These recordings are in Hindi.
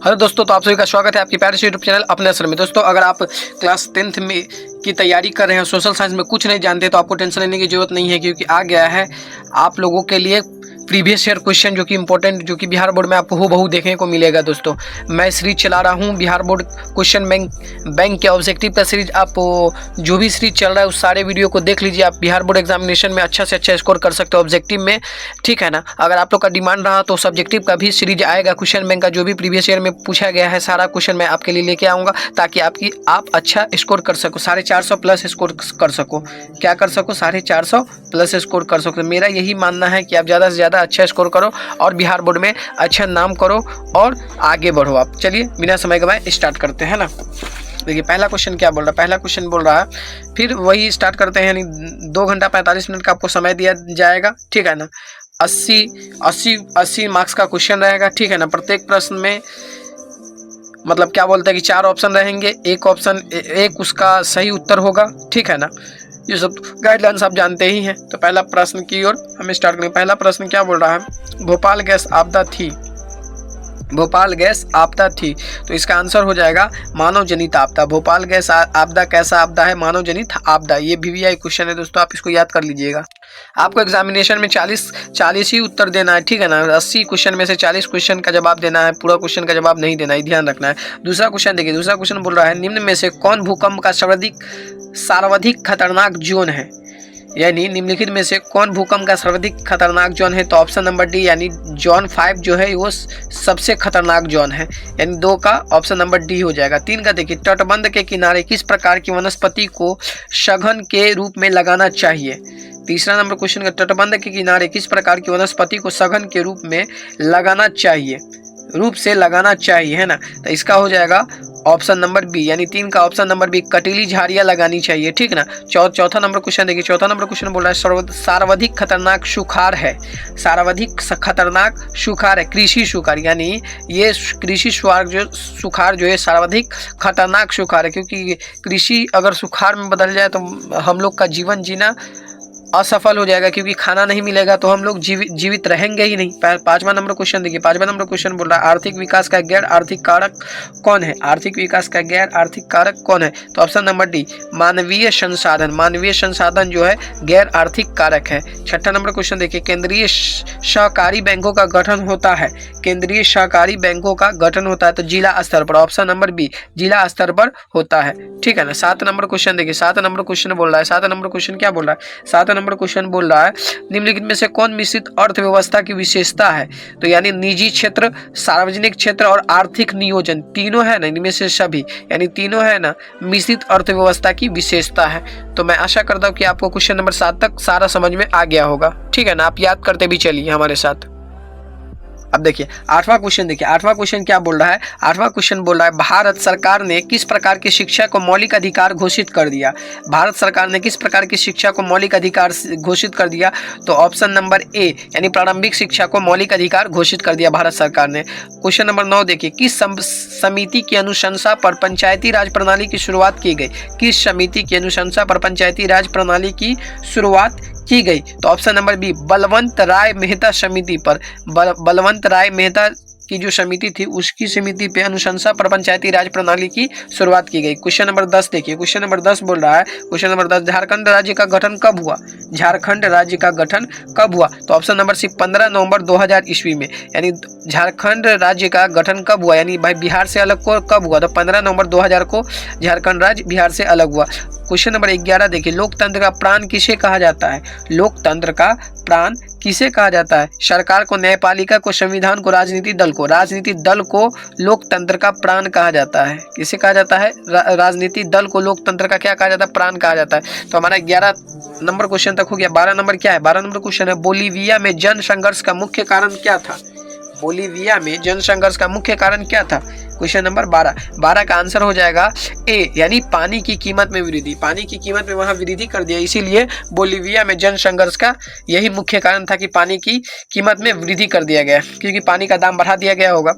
हेलो दोस्तों, तो आप सभी का स्वागत है आपकी प्यारे से यूट्यूब चैनल अपने असर में। दोस्तों, अगर आप क्लास 10th में की तैयारी कर रहे हैं, सोशल साइंस में कुछ नहीं जानते, तो आपको टेंशन लेने की जरूरत नहीं है, क्योंकि आ गया है आप लोगों के लिए प्रीवियस ईयर क्वेश्चन जो कि इंपॉर्टेंट, जो कि बिहार बोर्ड में आपको हूबहू देखने को मिलेगा। दोस्तों, मैं सीरीज चला रहा हूँ बिहार बोर्ड क्वेश्चन बैंक के ऑब्जेक्टिव का सीरीज। आप जो भी सीरीज चल रहा है उस सारे वीडियो को देख लीजिए। आप बिहार बोर्ड एग्जामिनेशन में अच्छा से अच्छा स्कोर कर सकते हो ऑब्जेक्टिव में, ठीक है ना। अगर आप लोग का डिमांड रहा तो सब्जेक्टिव का भी सीरीज आएगा। क्वेश्चन बैंक का जो भी प्रीवियस ईयर में पूछा गया है सारा क्वेश्चन मैं आपके लिए लेके आऊँगा, ताकि आप अच्छा स्कोर कर सको, 450 प्लस स्कोर कर सको। क्या कर सको? 450 प्लस स्कोर कर सको। मेरा यही मानना है कि आप ज़्यादा से ज़्यादा अच्छा स्कोर करो और बिहार बोर्ड में अच्छा नाम करो और आगे बढ़ो आप। चलिए बिना समय गवाए स्टार्ट करते हैं ना। देखिए पहला क्वेश्चन क्या बोल रहा है। पहला क्वेश्चन बोल रहा है, फिर वही स्टार्ट करते हैं, यानी 2 घंटा 45 मिनट का आपको समय दिया जाएगा, ठीक है ना। 80 मार्क्स का क्वेश्चन रहेगा, ठीक है ना। प्रत्येक प्रश्न में मतलब क्या बोलते हैं कि 4 ऑप्शन रहेंगे, एक उसका सही उत्तर होगा, ठीक है ना। ये सब गाइडलाइंस आप जानते ही हैं। तो पहला प्रश्न की ओर हम स्टार्ट करेंगे। पहला प्रश्न क्या बोल रहा है, भोपाल गैस आपदा थी, भोपाल गैस आपदा थी, तो इसका आंसर हो जाएगा मानव जनित आपदा। भोपाल गैस आपदा कैसा आपदा है? मानव जनित आपदा। ये VVI क्वेश्चन है दोस्तों, आप इसको याद कर लीजिएगा। आपको एग्जामिनेशन में 40 ही उत्तर देना है, ठीक है ना। 80 क्वेश्चन में से 40 क्वेश्चन का जवाब देना है, पूरा क्वेश्चन का जवाब नहीं देना है, ध्यान रखना है। दूसरा क्वेश्चन देखिए, दूसरा क्वेश्चन बोल रहा है, निम्न में से कौन भूकंप का सर्वाधिक खतरनाक जोन है? यानी निम्नलिखित में से कौन भूकंप का सर्वाधिक खतरनाक जोन है? तो ऑप्शन नंबर डी, यानी जोन 5 जो है वो सबसे खतरनाक जोन है, यानी 2 का ऑप्शन नंबर डी हो जाएगा। 3 का देखिए, तटबंध के किनारे किस प्रकार की वनस्पति को सघन के रूप में लगाना चाहिए? तीसरा नंबर क्वेश्चन का, तटबंध के किनारे किस प्रकार की वनस्पति को सघन के रूप में लगाना चाहिए, है ना। तो इसका हो जाएगा ऑप्शन नंबर बी, यानी 3 का ऑप्शन नंबर बी, कटीली झाड़ियाँ लगानी चाहिए, ठीक ना। चौथा नंबर क्वेश्चन देखिए, चौथा नंबर क्वेश्चन बोल रहा है, सर्वाधिक खतरनाक सुखाड़ है, सर्वाधिक खतरनाक सुखाड़ है कृषि सुखाड़, यानी ये कृषि सुखाड़ जो है सर्वाधिक खतरनाक सुखाड़ है, क्योंकि कृषि अगर सुखाड़ में बदल जाए तो हम लोग का जीवन जीना असफल हो जाएगा, क्योंकि खाना नहीं मिलेगा तो हम लोग जीवित रहेंगे ही नहीं। 5वां नंबर क्वेश्चन देखिए, 5वां नंबर क्वेश्चन बोल रहा है, आर्थिक विकास का गैर आर्थिक कारक कौन है? आर्थिक विकास का गैर आर्थिक कारक कौन है? तो ऑप्शन नंबर डी, मानवीय संसाधन। मानवीय संसाधन जो है गैर आर्थिक कारक है। 6वां नंबर क्वेश्चन देखिए, केंद्रीय सहकारी बैंकों का गठन होता है, केंद्रीय सहकारी बैंकों का गठन होता है तो जिला स्तर पर, ऑप्शन नंबर बी, जिला स्तर पर होता है, ठीक है ना। 7 नंबर क्वेश्चन देखिए, 7 नंबर क्वेश्चन बोल रहा है, 7 नंबर क्वेश्चन क्या बोल रहा है? 7 नंबर क्वेश्चन बोल रहा है, निम्नलिखित में से कौन मिश्रित अर्थव्यवस्था की विशेषता है? तो यानी निजी क्षेत्र, सार्वजनिक क्षेत्र और आर्थिक नियोजन, तीनों है ना, इनमें से सभी, यानी तीनों है ना मिश्रित अर्थव्यवस्था की विशेषता है। तो मैं आशा करता हूँ कि आपको क्वेश्चन नंबर 7 तक सारा समझ में आ गया होगा, ठीक है ना। आप याद करते भी चलिए हमारे साथ। अब देखिए 8वां क्वेश्चन देखिए, 8वां क्वेश्चन क्या बोल रहा है? 8वां क्वेश्चन बोल रहा है, भारत सरकार ने किस प्रकार की शिक्षा को मौलिक अधिकार घोषित कर दिया? भारत सरकार ने किस प्रकार की शिक्षा को मौलिक अधिकार घोषित कर दिया? तो ऑप्शन नंबर ए, यानी प्रारंभिक शिक्षा को मौलिक अधिकार घोषित कर दिया भारत सरकार ने। क्वेश्चन नंबर 9 देखिए, किस समिति की अनुशंसा पर पंचायती राज प्रणाली की शुरुआत की गई? किस समिति की अनुशंसा पर पंचायती राज प्रणाली की शुरुआत की गई? तो ऑप्शन नंबर बी, बलवंत राय मेहता समिति पर, बलवंत राय मेहता की जो समिति थी उसकी समिति पे अनुशंसा पर पंचायती राज प्रणाली की शुरुआत की गई। क्वेश्चन नंबर 10 देखिए, क्वेश्चन नंबर 10 बोल रहा है, क्वेश्चन नंबर 10, झारखंड राज्य का गठन कब हुआ? झारखंड राज्य का गठन कब हुआ? तो ऑप्शन नंबर सी, 15 नवंबर 2000 ईस्वी में, यानी झारखंड राज्य का गठन कब हुआ, यानी भाई बिहार से अलग को कब हुआ? तो 15 नवंबर 2000 को झारखंड राज्य बिहार से अलग हुआ। क्वेश्चन नंबर 11 देखिए, लोकतंत्र का प्राण किसे कहा जाता है? लोकतंत्र का प्राण किसे कहा जाता है? सरकार को, न्यायपालिका को, संविधान को, राजनीतिक दल को? राजनीतिक दल को लोकतंत्र का प्राण कहा जाता है। किसे कहा जाता है? राजनीतिक दल को लोकतंत्र का क्या कहा जाता है? प्राण कहा जाता है। तो हमारा 11 नंबर क्वेश्चन तक हो गया। 12 नंबर क्या है? 12 नंबर क्वेश्चन है, बोलीविया में जन संघर्ष का मुख्य कारण क्या था? बोलीविया में जन संघर्ष का मुख्य कारण क्या था? क्वेश्चन नंबर 12 का आंसर हो जाएगा ए, यानी पानी की कीमत में वृद्धि। पानी की कीमत में वहां वृद्धि कर दिया, इसीलिए बोलीविया में जन संघर्ष का यही मुख्य कारण था कि पानी की कीमत में वृद्धि कर दिया गया, क्योंकि पानी का दाम बढ़ा दिया गया होगा।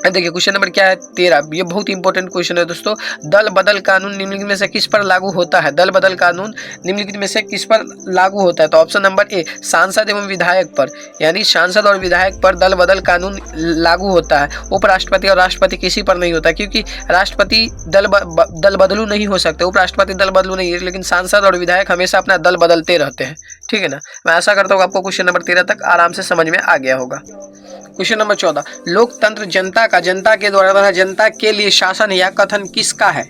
देखिए क्वेश्चन नंबर क्या है 13, ये बहुत इंपॉर्टेंट क्वेश्चन है दोस्तों। दल बदल कानून निम्नलिखित में से किस पर लागू होता है? दल बदल कानून निम्नलिखित में से किस पर लागू होता है? तो ऑप्शन नंबर ए सांसद एवं विधायक पर, यानी सांसद और विधायक पर दल बदल कानून लागू होता है। उपराष्ट्रपति और राष्ट्रपति किसी पर नहीं होता, क्योंकि राष्ट्रपति दल बदलू नहीं हो सकते, उपराष्ट्रपति दल बदलू नहीं है, लेकिन सांसद और विधायक हमेशा अपना दल बदलते रहते हैं। ठीक है ना। मैं आशा करता हूँ आपको क्वेश्चन नंबर 13 तक आराम से समझ में आ गया होगा। क्वेश्चन नंबर 14, लोकतंत्र जनता का जनता के द्वारा तथा जनता के लिए शासन यह कथन किसका है?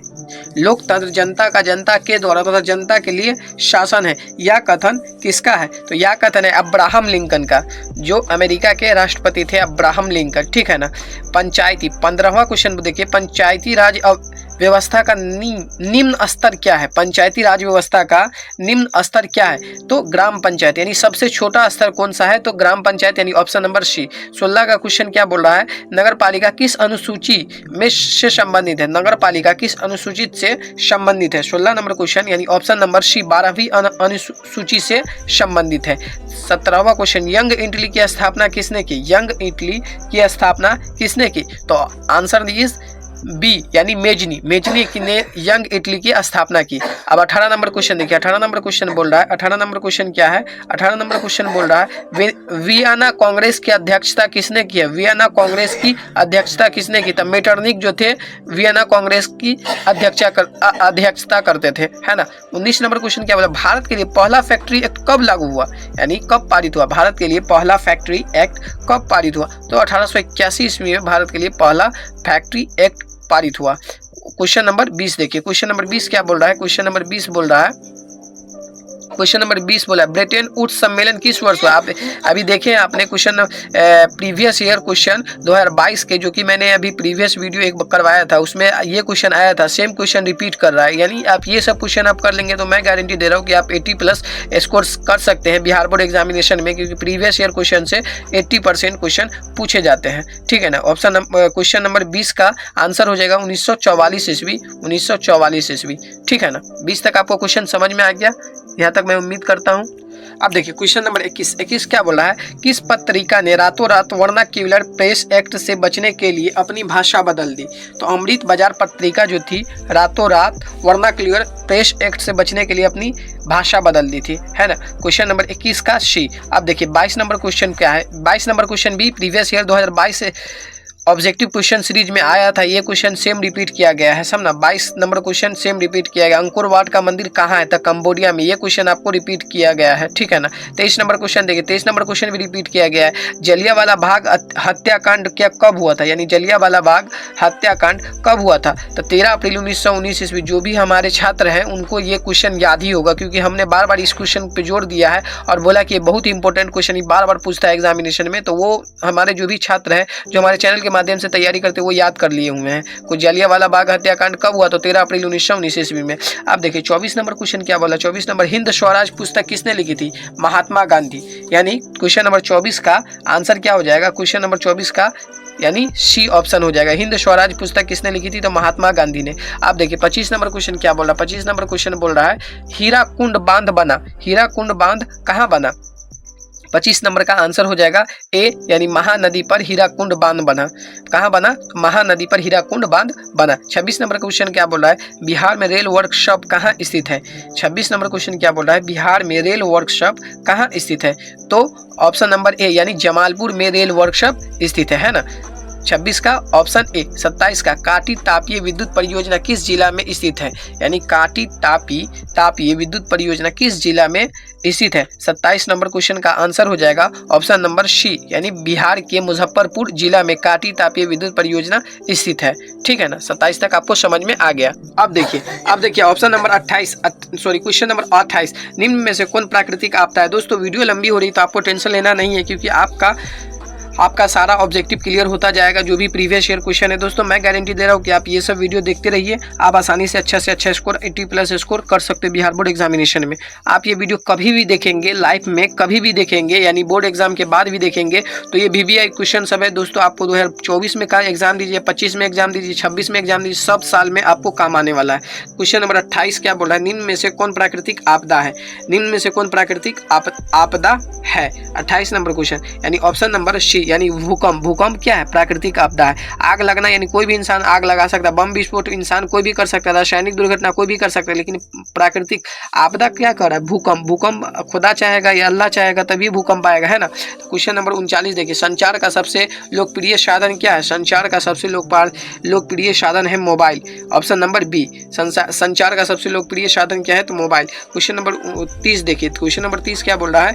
लोकतंत्र जनता का जनता के द्वारा तथा जनता के लिए शासन है, यह कथन किसका है? तो यह कथन है अब्राहम लिंकन का, जो अमेरिका के राष्ट्रपति थे अब्राहम लिंकन। ठीक है ना। पंचायती 15वां क्वेश्चन देखिए, पंचायती राज व्यवस्था का निम्न स्तर क्या है? पंचायती राज व्यवस्था का निम्न स्तर क्या है? तो ग्राम पंचायत, यानी सबसे छोटा स्तर कौन सा है? तो ग्राम पंचायत, यानी ऑप्शन नंबर सी। 16 का क्वेश्चन क्या बोल रहा है? नगर पालिका किस अनुसूची में से संबंधित है? नगर पालिका किस अनुसूचित से संबंधित है? 16 नंबर क्वेश्चन, यानी ऑप्शन नंबर सी 12वीं अनुसूची से संबंधित है। 17वां क्वेश्चन, यंग इटली की स्थापना किसने की? यंग इटली की स्थापना किसने की? तो आंसर इज बी, यानी मेजनी ने यंग इटली की स्थापना की। अब 18 नंबर क्वेश्चन देखिए, 18 नंबर क्वेश्चन बोल रहा है, 18 नंबर क्वेश्चन क्या है? 18 नंबर क्वेश्चन बोल रहा है वियना कांग्रेस की अध्यक्षता किसने की है? वियना कांग्रेस की अध्यक्षता किसने की? तो मेटरनिक जो थे वियना कांग्रेस की अध्यक्षता करते थे, है ना। 19 नंबर क्वेश्चन क्या बोला? भारत के लिए पहला फैक्ट्री एक्ट कब लागू हुआ, यानी कब पारित हुआ? भारत के लिए पहला फैक्ट्री एक्ट कब पारित हुआ? तो 1881 ईस्वी में भारत के लिए पहला फैक्ट्री एक्ट पारित हुआ। क्वेश्चन नंबर 20 देखिए, क्वेश्चन नंबर 20 क्या बोल रहा है? क्वेश्चन नंबर 20 बोल रहा है, क्वेश्चन नंबर 20 बोला ब्रिटेन वुड्स सम्मेलन किस वर्ष हुआ? आप अभी देखें आपने क्वेश्चन प्रीवियस ईयर क्वेश्चन 2022 के, जो कि मैंने अभी प्रीवियस वीडियो एक करवाया था, उसमें ये क्वेश्चन आया था, सेम क्वेश्चन रिपीट कर रहा है। यानी आप ये सब क्वेश्चन आप कर लेंगे तो मैं गारंटी दे रहा हूँ कि आप 80+ स्कोर कर सकते हैं बिहार बोर्ड एग्जामिनेशन में, क्योंकि प्रीवियस ईयर क्वेश्चन से 80% क्वेश्चन पूछे जाते हैं। ठीक है ना। ऑप्शन क्वेश्चन नंबर 20 का आंसर हो जाएगा 1944 ईस्वी, 1944 ईस्वी। ठीक है ना। 20 तक आपको क्वेश्चन समझ में आ गया, यहाँ तक मैं उम्मीद करता हूँ। अब देखिए क्वेश्चन नंबर 21 क्या बोला है? किस पत्रिका ने रातों रात वर्नाक्यूलर प्रेस एक्ट से बचने के लिए अपनी भाषा बदल दी? तो अमृत बाजार पत्रिका जो थी रातों रात वर्नाक्यूलर प्रेस एक्ट से बचने के लिए अपनी भाषा बदल दी थी, है ना। क्वेश्चन नंबर 21 का सी। अब देखिए 22 नंबर क्वेश्चन क्या है? 22 नंबर क्वेश्चन भी प्रीवियस ईयर 2022 से ऑब्जेक्टिव क्वेश्चन सीरीज में आया था, ये क्वेश्चन सेम रिपीट किया गया है, समझना। 22 नंबर क्वेश्चन सेम रिपीट किया गया। अंकोर वाट का मंदिर कहाँ है? तो कंबोडिया में, ये क्वेश्चन आपको रिपीट किया गया है। ठीक है ना। 23 नंबर क्वेश्चन देखिए, 23 नंबर क्वेश्चन भी रिपीट किया गया है। जलियांवाला बाग हत्याकांड क्या कब हुआ था? यानी जलियांवाला बाग हत्याकांड कब हुआ था? तो 13 अप्रैल 1919 ईस्वी। जो भी हमारे छात्र हैं उनको ये क्वेश्चन याद ही होगा, क्योंकि हमने बार बार इस क्वेश्चन पे जोर दिया है और बोला कि ये बहुत इंपॉर्टेंट क्वेश्चन बार बार पूछता है एग्जामिनेशन में। तो वो हमारे जो भी छात्र हैं जो हमारे चैनल के माध्यम से तैयारी करते वो याद कर लिए हुए हैं। कुछ जलियांवाला बाग हत्याकांड कब हुआ? तो 13 अप्रैल 1919 ईस्वी में। आप देखिए 24 नंबर क्वेश्चन क्या बोला? 24 नंबर, हिंद स्वराज पुस्तक किसने लिखी थी? महात्मा गांधी। यानी क्वेश्चन नंबर 24 का आंसर क्या हो जाएगा? क्वेश्चन नंबर 24 का यानी सी ऑप्शन हो जाएगा। हिंद स्वराज पुस्तक किसने लिखी थी? तो महात्मा गांधी ने। आप देखिए 25 नंबर क्वेश्चन क्या बोल रहा है? 25 नंबर क्वेश्चन बोल रहा है हीराकुंड बांध बना। हीराकुंड बांध कहाँ बना? 25 नंबर का आंसर हो जाएगा ए, यानी महानदी पर हीराकुंड बांध बना। कहाँ बना? महानदी पर हीराकुंड बांध बना। 26 नंबर क्वेश्चन क्या बोल रहा है? बिहार में रेल वर्कशॉप कहाँ स्थित है? 26 नंबर क्वेश्चन क्या बोल रहा है? बिहार में रेल वर्कशॉप कहाँ स्थित है? तो ऑप्शन नंबर ए, यानी जमालपुर में रेल वर्कशॉप स्थित है ना। 26 का ऑप्शन ए। 27 का काटी तापीय विद्युत परियोजना किस जिला में स्थित है? यानी काटी तापीय विद्युत परियोजना किस जिला में स्थित है? 27 नंबर क्वेश्चन का आंसर हो जाएगा ऑप्शन नंबर सी, यानी बिहार के मुजफ्फरपुर जिला में काटी तापीय विद्युत परियोजना स्थित है। ठीक है ना। 27 तक आपको समझ में आ गया। अब देखिए ऑप्शन नंबर 28 क्वेश्चन नंबर 28, निम्न में से कौन प्राकृतिक आपदा है? दोस्तों वीडियो लंबी हो रही तो आपको टेंशन लेना नहीं है, क्योंकि आपका सारा ऑब्जेक्टिव क्लियर होता जाएगा जो भी प्रीवियस ईयर क्वेश्चन है। दोस्तों मैं गारंटी दे रहा हूँ कि आप ये सब वीडियो देखते रहिए, आप आसानी से अच्छा स्कोर 80+ स्कोर कर सकते हैं बिहार बोर्ड एग्जामिनेशन में। आप ये वीडियो कभी भी देखेंगे, लाइफ में कभी भी देखेंगे, यानी बोर्ड एग्जाम के बाद भी देखेंगे, तो ये VVI क्वेश्चन सब है दोस्तों। आपको 2024 में का एग्जाम दीजिए, 25 में एग्जाम दीजिए, 26 में एग्जाम दीजिए, सब साल में आपको काम आने वाला है। क्वेश्चन नंबर 28 क्या बोल रहा है? निम्न में से कौन प्राकृतिक आपदा है? निम्न में से कौन प्राकृतिक आपदा है? 28 नंबर क्वेश्चन, यानी ऑप्शन नंबर सी, यानी भूकंप, भूकंप क्या है? प्राकृतिक आपदा है। आग लगना यानी कोई भी इंसान आग लगा सकता है, बम विस्फोट इंसान कोई भी कर सकता है, रासायनिक दुर्घटना कोई भी कर सकता है, लेकिन प्राकृतिक आपदा क्या कर रहा है? भूकंप। भूकंप खुदा चाहेगा या अल्लाह चाहेगा तभी भूकंप आएगा, है ना। क्वेश्चन नंबर 39 देखिए, संचार का सबसे लोकप्रिय साधन क्या है? संचार का सबसे लोकप्रिय साधन है मोबाइल। ऑप्शन नंबर बी, संचार का सबसे लोकप्रिय साधन क्या है? तो मोबाइल। क्वेश्चन नंबर 30 देखिए, क्वेश्चन नंबर 30 क्या बोल रहा है?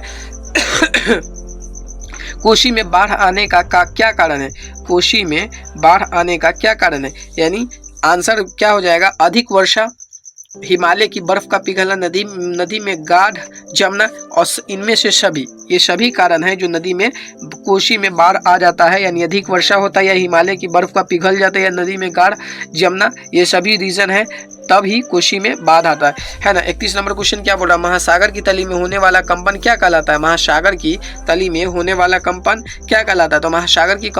कोशी में बाढ़ आने का क्या कारण है? कोशी में बाढ़ आने का क्या कारण है? यानी आंसर क्या हो जाएगा? अधिक वर्षा, हिमालय की बर्फ का पिघलना, नदी में गाढ़ जमना, और इनमें से सभी, ये सभी कारण हैं जो नदी में, कोशी में बाढ़ आ जाता है, यानी अधिक वर्षा होता है या हिमालय की बर्फ का पिघल जाता है या नदी में गाढ़ जमना, ये सभी रीजन है, तब ही कोशी में बाढ़ आता है ना। 31 नंबर क्वेश्चन क्या बोल रहा है? महासागर की तली में होने वाला कंपन क्या कहलाता है? महासागर की तली में होने वाला कंपन क्या कहलाता है? तो महासागर की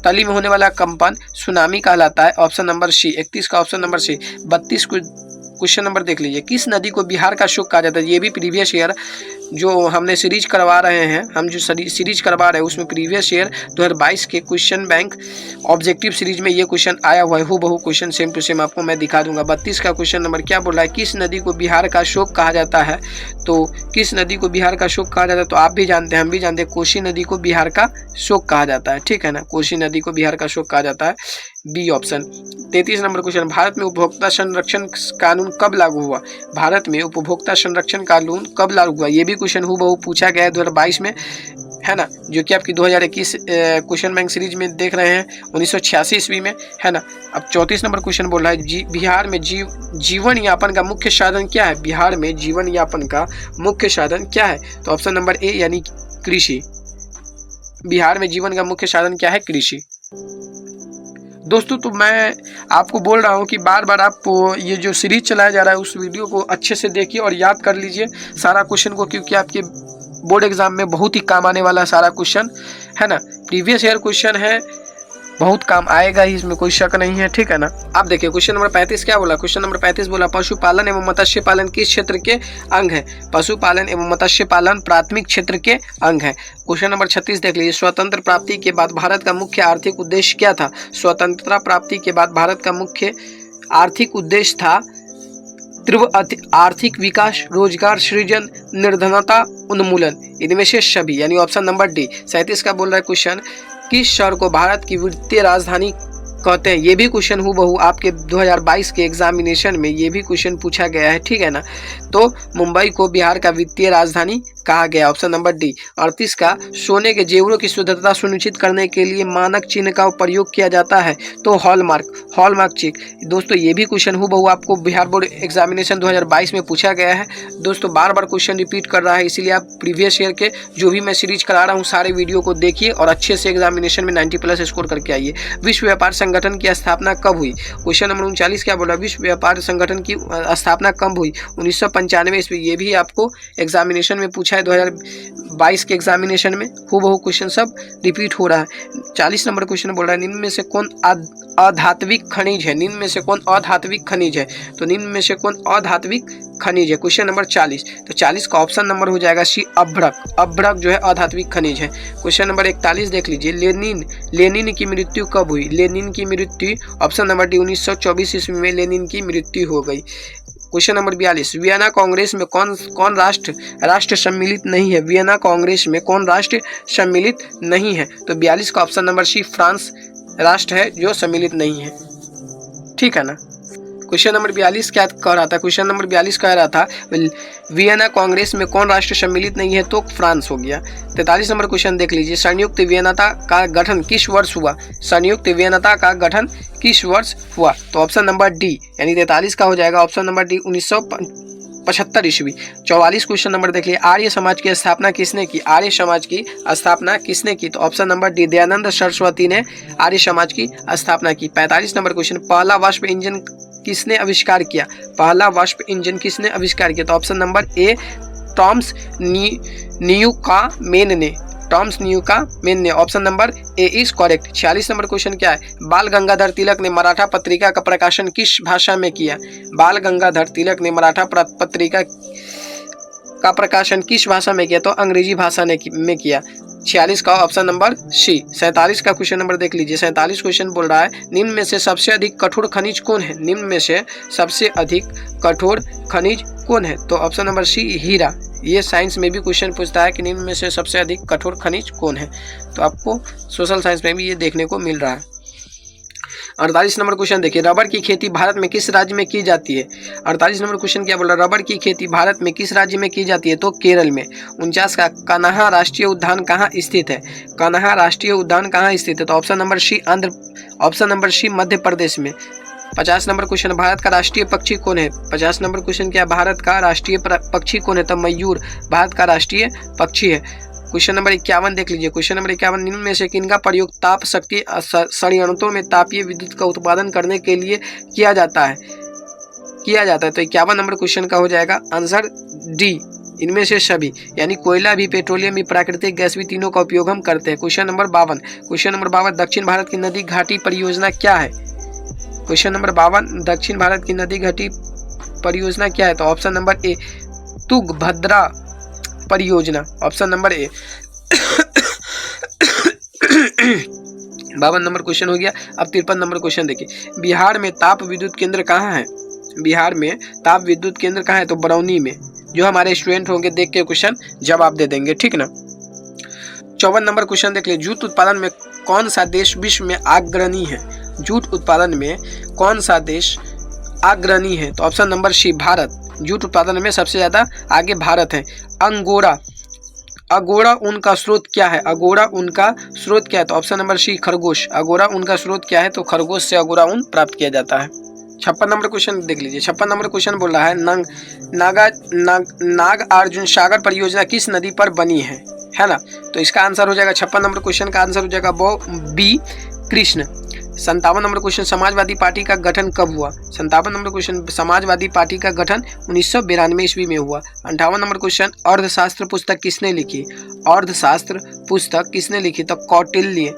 तली में होने वाला कंपन सुनामी कहलाता है। ऑप्शन नंबर सी, 31 का option number c. 32 question number देख लीजिए, किस नदी को बिहार का शुक कहा जाता है? ये भी प्रीवियस ईयर जो हमने सीरीज करवा रहे हैं, हम जो सीरीज करवा रहे हैं उसमें प्रीवियस ईयर 2022 के क्वेश्चन बैंक ऑब्जेक्टिव सीरीज में ये क्वेश्चन आया हुआ है, हूबहू क्वेश्चन सेम टू सेम आपको मैं दिखा दूंगा। 32 का क्वेश्चन नंबर क्या बोल रहा है? किस नदी को बिहार का शोक कहा जाता है? तो किस नदी को बिहार का शोक कहा जाता है? तो आप भी जानते हैं, हम भी जानते हैं, कोसी नदी को बिहार का शोक कहा जाता है, ठीक है ना। कोसी नदी को बिहार का शोक कहा जाता है, b option. 33 number question, Bharat में उपभोक्ता संरक्षण कानून कब लागू हुआ? भारत में उपभोक्ता संरक्षण कानून कब लागू हुआ? ये भी क्वेश्चन हूबहू पूछा गया है 2022 में, है ना, जो कि आपकी 2021 क्वेश्चन बैंक सीरीज में देख रहे हैं 1986 ईस्वी में, है ना। अब 34 नंबर क्वेश्चन बोल रहा है, बिहार में जीवन यापन का मुख्य साधन क्या है? बिहार में जीवन यापन का मुख्य साधन क्या है? तो ऑप्शन नंबर ए यानी कृषि। बिहार में जीवन का मुख्य साधन क्या है? कृषि। दोस्तों तो मैं आपको बोल रहा हूँ कि बार बार आप ये जो सीरीज चलाया जा रहा है उस वीडियो को अच्छे से देखिए और याद कर लीजिए सारा क्वेश्चन को, क्योंकि आपके बोर्ड एग्जाम में बहुत ही काम आने वाला सारा क्वेश्चन, है ना। प्रीवियस ईयर क्वेश्चन है, बहुत काम आएगा ही, इसमें कोई शक नहीं है, ठीक है ना। आप देखिए क्वेश्चन नंबर 35 क्या बोला? क्वेश्चन नंबर 35 बोला, पशुपालन एवं मत्स्य पालन किस क्षेत्र के अंग है? पशुपालन एवं मत्स्य पालन प्राथमिक क्षेत्र के अंग है। क्वेश्चन नंबर 36 देख लीजिए, स्वतंत्र प्राप्ति के बाद भारत का मुख्य आर्थिक उद्देश्य क्या था? स्वतंत्रता प्राप्ति के बाद भारत का मुख्य आर्थिक उद्देश्य था तीव्र आर्थिक विकास, रोजगार सृजन, निर्धनता उन्मूलन, इनमें से सभी, यानी ऑप्शन नंबर डी। 37 का बोल रहा है क्वेश्चन, किस शहर को भारत की वित्तीय राजधानी कहते हैं? ये भी क्वेश्चन हूबहू आपके 2022 के एग्जामिनेशन में ये भी क्वेश्चन पूछा गया है, ठीक है ना। तो मुंबई को बिहार का वित्तीय राजधानी कहा गया, ऑप्शन नंबर डी। 38 का, सोने के जेवरों की शुद्धता सुनिश्चित करने के लिए मानक चिन्ह का प्रयोग किया जाता है? तो हॉलमार्क चिन्ह। दोस्तों ये भी क्वेश्चन हूबहू आपको बिहार बोर्ड एग्जामिनेशन 2022 में पूछा गया है। दोस्तों बार बार क्वेश्चन रिपीट कर रहा है, इसीलिए आप प्रीवियस ईयर के जो भी मैं सीरीज करा रहा हूँ सारे वीडियो को देखिए और अच्छे से एग्जामिनेशन में 90+ स्कोर करके आइए। विश्व व्यापार संगठन की स्थापना कब हुई? क्वेश्चन नंबर 39 क्या बोला? विश्व व्यापार संगठन की स्थापना कब हुई? 1995 ईस्वी। ये भी आपको एग्जामिनेशन में पूछा है 2022 के एग्जामिनेशन में, हूबहू क्वेश्चन सब रिपीट हो रहा है। 40 नंबर क्वेश्चन बोल रहा है, निम्न में से कौन अधात्विक खनिज है? निम्न में से कौन अधात्विक खनिज है? तो निम्न में से कौन अधात्विक खनिज है? Question number 40। तो 40 का ऑप्शन नंबर हो जाएगा सी, अभ्रक। अभ्रक जो है अधात्विक खनिज है। क्वेश्चन नंबर 41 देख लीजिए, लेनिन की मृत्यु कब हुई? लेनिन की मृत्यु ऑप्शन नंबर डी 1924 ईस्वी में लेनिन की मृत्यु हो गई। क्वेश्चन नंबर 42, वियना कांग्रेस में कौन राष्ट्र सम्मिलित नहीं है? वियना कांग्रेस में कौन राष्ट्र सम्मिलित नहीं है? तो 42 का ऑप्शन नंबर सी, फ्रांस राष्ट्र है जो सम्मिलित नहीं है, ठीक है ना। क्वेश्चन नंबर 42 क्या कह रहा था? क्वेश्चन नंबर 42 कह रहा था वियना कांग्रेस में कौन राष्ट्र सम्मिलित नहीं है? तो फ्रांस हो गया। 43 नंबर क्वेश्चन देख लीजिए, संयुक्त वियनता का गठन किस वर्ष हुआ? संयुक्त वियनता का गठन किस वर्ष हुआ? तो ऑप्शन नंबर डी यानी 43 का हो जाएगा ऑप्शन नंबर डी 1975 ईस्वी। 44 क्वेश्चन नंबर देख लिए, आर्य समाज की स्थापना किसने की? आर्य समाज की स्थापना किसने की? तो option number D Dayanand Saraswati ने आर्य समाज की स्थापना की। 45 नंबर क्वेश्चन, पहला वाष्प इंजन किसने आविष्कार किया? पहला वाष्प इंजन किसने आविष्कार किया? तो ऑप्शन नंबर ए, टॉमस न्यूकामेन ने। टॉमस न्यूकामेन ने, option number A is correct. 46 number question क्या है? बाल गंगाधर तिलक ने मराठा पत्रिका का प्रकाशन किस भाषा में किया? बाल गंगाधर तिलक ने मराठा पत्रिका का प्रकाशन किस भाषा में किया? तो अंग्रेजी भाषा में किया। 46 का ऑप्शन नंबर सी। 47 का क्वेश्चन नंबर देख लीजिए। 47 क्वेश्चन बोल रहा है निम्न में से सबसे अधिक कठोर खनिज कौन है? निम्न में से सबसे अधिक कठोर खनिज कौन है? तो ऑप्शन नंबर सी हीरा। ये साइंस में भी क्वेश्चन पूछता है कि निम्न में से सबसे अधिक कठोर खनिज कौन है, तो आपको सोशल साइंस में भी ये देखने को मिल रहा है। 48 नंबर क्वेश्चन देखिए, रबर की खेती भारत में किस राज्य में की जाती है? 48 नंबर क्वेश्चन क्या बोल रहा है? रबर की खेती भारत में किस राज्य में की जाती है? तो केरल में। 49 का कान्हा राष्ट्रीय उद्यान कहाँ स्थित है? कान्हा राष्ट्रीय उद्यान कहाँ स्थित है? तो ऑप्शन नंबर सी मध्य प्रदेश में। 50 नंबर क्वेश्चन, भारत का राष्ट्रीय पक्षी कौन है? 50 नंबर क्वेश्चन क्या, भारत का राष्ट्रीय पक्षी कौन है? तो मयूर भारत का राष्ट्रीय पक्षी है। क्वेश्चन नंबर 51 देख लीजिए। क्वेश्चन नंबर 51, निम्न में से किनका प्रयोग ताप शक्ति संयंत्रों में तापीय विद्युत का उत्पादन करने के लिए किया जाता है? तो 51 नंबर क्वेश्चन का हो जाएगा आंसर डी, इनमें से सभी, यानी कोयला भी, पेट्रोलियम भी, प्राकृतिक गैस भी, तीनों का उपयोग हम करते हैं। क्वेश्चन नंबर 52, दक्षिण भारत की नदी घाटी परियोजना क्या है? क्वेश्चन नंबर 52, दक्षिण भारत की नदी घाटी परियोजना क्या है? तो ऑप्शन नंबर ए तुंगभद्रा परियोजना, option number A. 52 number question हो गया। अब 53 नंबर क्वेश्चन देखिए, बिहार में ताप विद्युत केंद्र कहाँ है? बिहार में ताप विद्युत केंद्र कहाँ है? तो बरौनी में। जो हमारे स्टूडेंट होंगे देख के क्वेश्चन जवाब दे देंगे, ठीक ना। 54 नंबर क्वेश्चन देख लीजिए, जूट उत्पादन में कौन सा देश विश्व में अग्रणी है? जूट उत्पादन में कौन सा देश अग्रणी है? तो option number c Bharat. Jute उत्पादन में सबसे ज्यादा आगे भारत है। अगोरा ऊन का स्रोत क्या है? अगोरा ऊन का स्रोत क्या है? तो ऑप्शन नंबर सी खरगोश। अगोरा ऊन का स्रोत क्या है? तो खरगोश से अगोरा ऊन प्राप्त किया जाता है। 56 नंबर क्वेश्चन देख लीजिए। 56 नंबर क्वेश्चन बोल रहा है नागार्जुन सागर परियोजना किस नदी पर बनी है ना। तो इसका आंसर हो जाएगा 56 नंबर क्वेश्चन का आंसर हो जाएगा b Krishna. 57 number question, Samajwadi party का गठन कब हुआ? 57 नंबर क्वेश्चन, समाजवादी पार्टी का गठन 1992 ईस्वी में हुआ। 58 नंबर क्वेश्चन, अर्थशास्त्र पुस्तक किसने लिखी? अर्थशास्त्र पुस्तक किसने लिखी? तो कौटिल्य,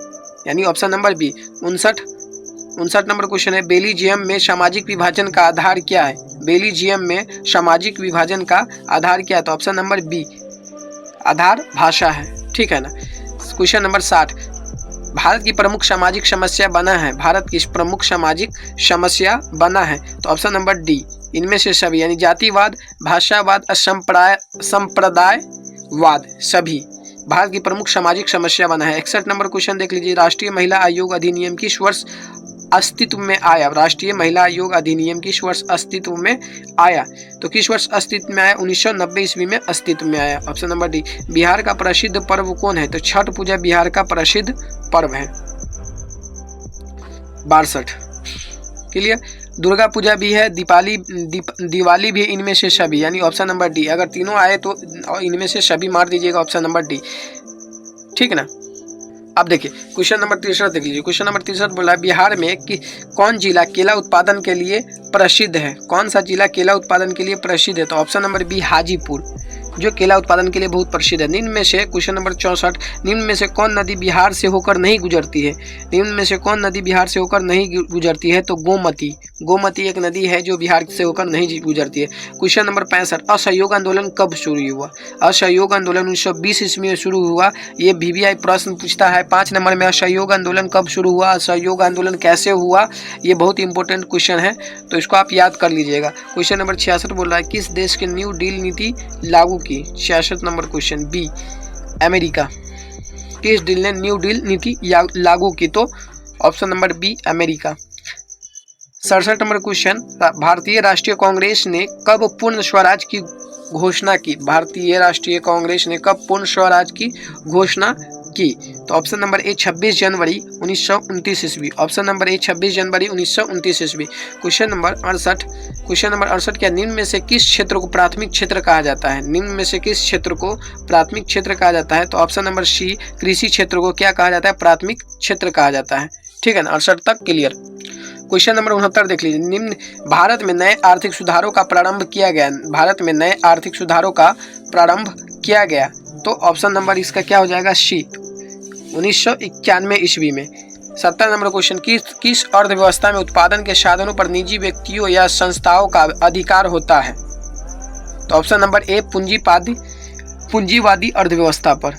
यानी option number b. 59 number question है, बेल्जियम में सामाजिक विभाजन का आधार क्या है? बेल्जियम में सामाजिक विभाजन का आधार क्या है? तो ऑप्शन नंबर बी, आधार भाषा है, ठीक है ना। क्वेश्चन नंबर 60, भारत की प्रमुख सामाजिक समस्या बना है? भारत की प्रमुख सामाजिक समस्या बना है? तो ऑप्शन नंबर डी, इनमें से सभी, यानी जातिवाद, भाषावाद, संप्रदायवाद, सभी भारत की प्रमुख सामाजिक समस्या बना है। 61 नंबर क्वेश्चन देख लीजिए, राष्ट्रीय महिला आयोग अधिनियम किस वर्ष अस्तित्व में आया? राष्ट्रीय महिला आयोग अधिनियम किस वर्ष अस्तित्व में आया? तो किस वर्ष अस्तित्व में आया? 1990 ईस्वी में अस्तित्व में आया, ऑप्शन नंबर डी। बिहार का प्रसिद्ध पर्व कौन है? तो छठ पूजा बिहार का प्रसिद्ध पर्व है। 62 क्लियर। दुर्गा पूजा भी है, दिवाली भी, इनमें से सभी, यानी ऑप्शन नंबर डी। अगर तीनों आए तो इनमें से सभी मार दीजिएगा, ऑप्शन नंबर डी, ठीक है ना। अब देखिए क्वेश्चन नंबर 63 देख लीजिए। क्वेश्चन नंबर 63 बोला है, बिहार में कौन जिला केला उत्पादन के लिए प्रसिद्ध है? कौन सा जिला केला उत्पादन के लिए प्रसिद्ध है? तो ऑप्शन नंबर बी, हाजीपुर, जो केला उत्पादन के लिए बहुत प्रसिद्ध है। निम्न में से, क्वेश्चन नंबर 64, निम्न में से कौन नदी बिहार से होकर नहीं गुजरती है? निम्न में से कौन नदी बिहार से होकर नहीं गुजरती है? तो गोमती एक नदी है जो बिहार से होकर नहीं गुजरती है। क्वेश्चन नंबर 65, असहयोग आंदोलन कब शुरू हुआ? असहयोग आंदोलन 1920 ईस्वी में शुरू हुआ। ये VVI प्रश्न पूछता है 5 नंबर में, असहयोग आंदोलन कब शुरू हुआ, असहयोग आंदोलन कैसे हुआ, ये बहुत इंपॉर्टेंट क्वेश्चन है, तो इसको आप याद कर लीजिएगा। क्वेश्चन नंबर 66 बोल रहा है, किस देश की न्यू डील नीति लागू की? 66 नंबर क्वेश्चन बी, अमेरिका। किस डील ने न्यू डील नीति लागू की? तो option number b, America. 67 number question, Bharatiya Rashtriya Congress ने कब पूर्ण स्वराज की घोषणा की? भारतीय राष्ट्रीय कांग्रेस ने कब पूर्ण स्वराज की घोषणा की? तो ऑप्शन नंबर ए, 26 जनवरी 1929 ईस्वी, ऑप्शन नंबर ए, 26 जनवरी 1929 ईस्वी। क्वेश्चन नंबर 68 क्या, निम्न में से किस क्षेत्र को प्राथमिक क्षेत्र कहा जाता है? निम्न में से किस क्षेत्र को प्राथमिक क्षेत्र कहा जाता है? तो ऑप्शन नंबर सी, कृषि क्षेत्र को क्या कहा जाता है? प्राथमिक क्षेत्र कहा जाता है, ठीक है ना। 68 तक क्लियर। क्वेश्चन नंबर 69 देख लीजिए, निम्न, भारत में नए आर्थिक सुधारों का प्रारंभ किया गया। भारत में नए आर्थिक सुधारों का प्रारंभ किया गया, तो ऑप्शन नंबर इसका क्या हो जाएगा? सी, 1991 ईस्वी में। 70 नंबर क्वेश्चन, किस अर्थव्यवस्था में उत्पादन के साधनों पर निजी व्यक्तियों या संस्थाओं का अधिकार होता है? तो ऑप्शन नंबर ए, पूंजीवादी अर्थव्यवस्था पर,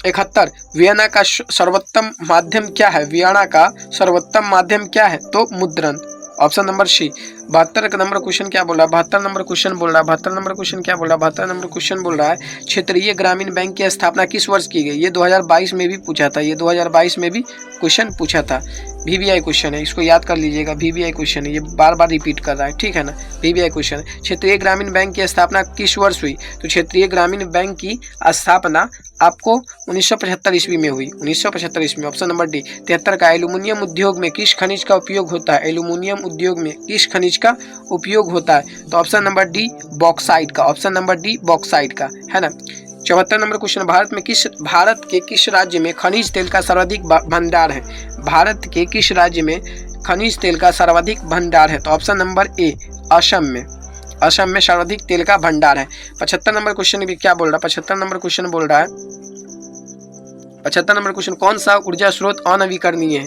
71 वियना का सर्वोत्तम माध्यम क्या है? वियना का सर्वोत्तम माध्यम क्या है? तो मुद्रण, ऑप्शन नंबर सी। 72 का नंबर क्वेश्चन क्या बोल रहा है? 72 नंबर क्वेश्चन बोल रहा है 72 नंबर क्वेश्चन क्या बोल रहा है? 72 नंबर क्वेश्चन बोल रहा है क्षेत्रीय ग्रामीण बैंक की स्थापना किस वर्ष की गई? ये 2022 में भी पूछा था, ये 2022 में भी क्वेश्चन पूछा था। VBI क्वेश्चन है, इसको याद कर लीजिएगा, VBI क्वेश्चन है, ये बार बार रिपीट कर रहा है, ठीक है ना। VBI क्वेश्चन है, क्षेत्रीय ग्रामीण बैंक की स्थापना किस वर्ष हुई? तो क्षेत्रीय ग्रामीण बैंक की स्थापना आपको 1975 ईस्वी में हुई, 1975 ईस्वी में, ऑप्शन नंबर डी। 73 का एल्यूमिनियम उद्योग में किस खनिज का उपयोग होता है? एल्यूमिनियम उद्योग में किस खनिज का उपयोग होता है? तो ऑप्शन नंबर डी बॉक्साइट का, ऑप्शन नंबर डी बॉक्साइट का, है ना। 74 नंबर क्वेश्चन, भारत के किस राज्य में खनिज तेल का सर्वाधिक भंडार है? भारत के किस राज्य में खनिज तेल का सर्वाधिक भंडार है? तो ऑप्शन नंबर ए असम में, असम में सर्वाधिक तेल का भंडार है। 75 नंबर क्वेश्चन भी क्या बोल रहा है? 75 नंबर क्वेश्चन बोल रहा है 75 नंबर क्वेश्चन, कौन सा ऊर्जा स्रोत अनवीकरणीय है?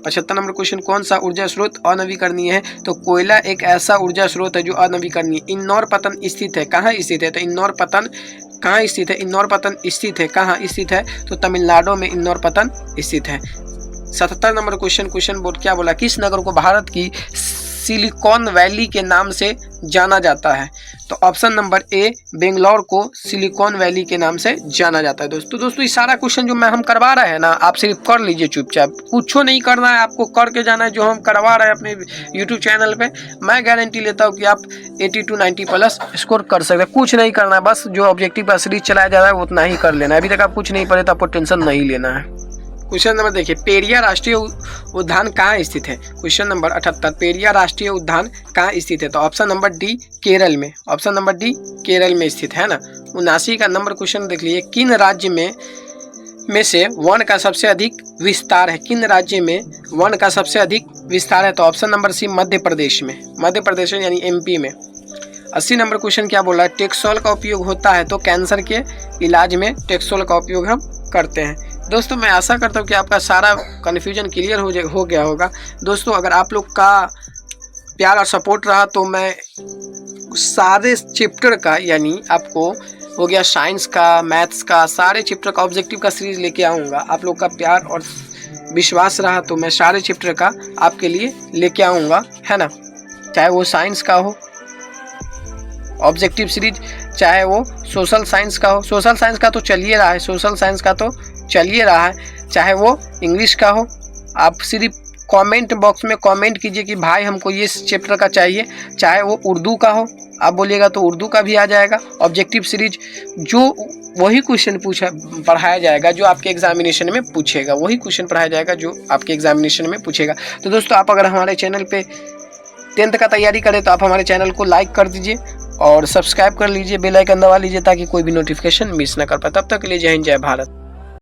75 नंबर क्वेश्चन, कौन सा ऊर्जा स्रोत अनवीकरणीय है? तो कोयला एक ऐसा ऊर्जा स्रोत है जो अनवीकरणीय। इंदौर पतन स्थित है, कहाँ स्थित है? तो इंदौर पतन कहाँ स्थित है? इंदौर पतन स्थित है, कहाँ स्थित है? तो तमिलनाडु में इंदौर पतन स्थित है। 77 नंबर क्वेश्चन बोल क्या बोला? किस नगर को भारत की सिलिकॉन वैली के नाम से जाना जाता है? तो ऑप्शन नंबर ए बेंगलोर को सिलिकॉन वैली के नाम से जाना जाता है। दोस्तों ये सारा क्वेश्चन जो मैं हम करवा रहे हैं ना, आप सिर्फ कर लीजिए चुपचाप, कुछ नहीं करना है आपको, करके जाना है जो हम करवा रहे हैं अपने यूट्यूब चैनल पे। मैं गारंटी लेता हूँ कि आप 80 to 90 प्लस स्कोर कर सकते हैं। कुछ नहीं करना है, बस जो ऑब्जेक्टिव पर सीरीज चलाया जा रहा है उतना ही कर लेना है। अभी तक आप कुछ नहीं पढ़े तो आपको टेंशन नहीं लेना है। क्वेश्चन नंबर देखिए, पेरियार राष्ट्रीय उद्यान कहाँ स्थित है? क्वेश्चन नंबर 78, पेरियार राष्ट्रीय उद्यान कहाँ स्थित है? तो ऑप्शन नंबर डी केरल में, ऑप्शन नंबर डी केरल में स्थित है ना। 79 का नंबर क्वेश्चन देख लीजिए, किन राज्य में से वन का सबसे अधिक विस्तार है? किन राज्य में वन का सबसे अधिक विस्तार है? तो ऑप्शन नंबर सी मध्य प्रदेश में, मध्य प्रदेश यानी MP में। 80 नंबर क्वेश्चन क्या बोला है? टेक्सोल का उपयोग होता है, तो कैंसर के इलाज में टेक्सोल का उपयोग हम करते हैं। दोस्तों मैं आशा करता हूँ कि आपका सारा कन्फ्यूजन क्लियर हो गया होगा। दोस्तों अगर आप लोग का प्यार और सपोर्ट रहा तो मैं सारे चैप्टर का, यानी आपको हो गया साइंस का, मैथ्स का, सारे चैप्टर का ऑब्जेक्टिव का सीरीज लेके आऊँगा। आप लोग का प्यार और विश्वास रहा तो मैं सारे चैप्टर का आपके लिए लेके आऊँगा, है ना। चाहे वो साइंस का हो ऑब्जेक्टिव सीरीज, चाहे वो सोशल साइंस का हो, सोशल साइंस का तो चलिए रहा है, सोशल साइंस का तो चलिए रहा है, चाहे वो इंग्लिश का हो। आप सिर्फ कमेंट बॉक्स में कमेंट कीजिए कि भाई हमको ये चैप्टर का चाहिए। चाहे वो उर्दू का हो, आप बोलिएगा तो उर्दू का भी आ जाएगा। ऑब्जेक्टिव सीरीज जो वही क्वेश्चन पढ़ाया जाएगा जो आपके एग्जामिनेशन में पूछेगा, वही क्वेश्चन पढ़ाया जाएगा जो आपके एग्जामिनेशन में पूछेगा। तो दोस्तों आप अगर हमारे चैनल पे 10th का तैयारी करें तो आप हमारे चैनल को लाइक कर दीजिए और सब्सक्राइब कर लीजिए, बेल आइकन दबा लीजिए ताकि कोई भी नोटिफिकेशन मिस ना कर पाए। तब तक के लिए जय हिंद जय भारत।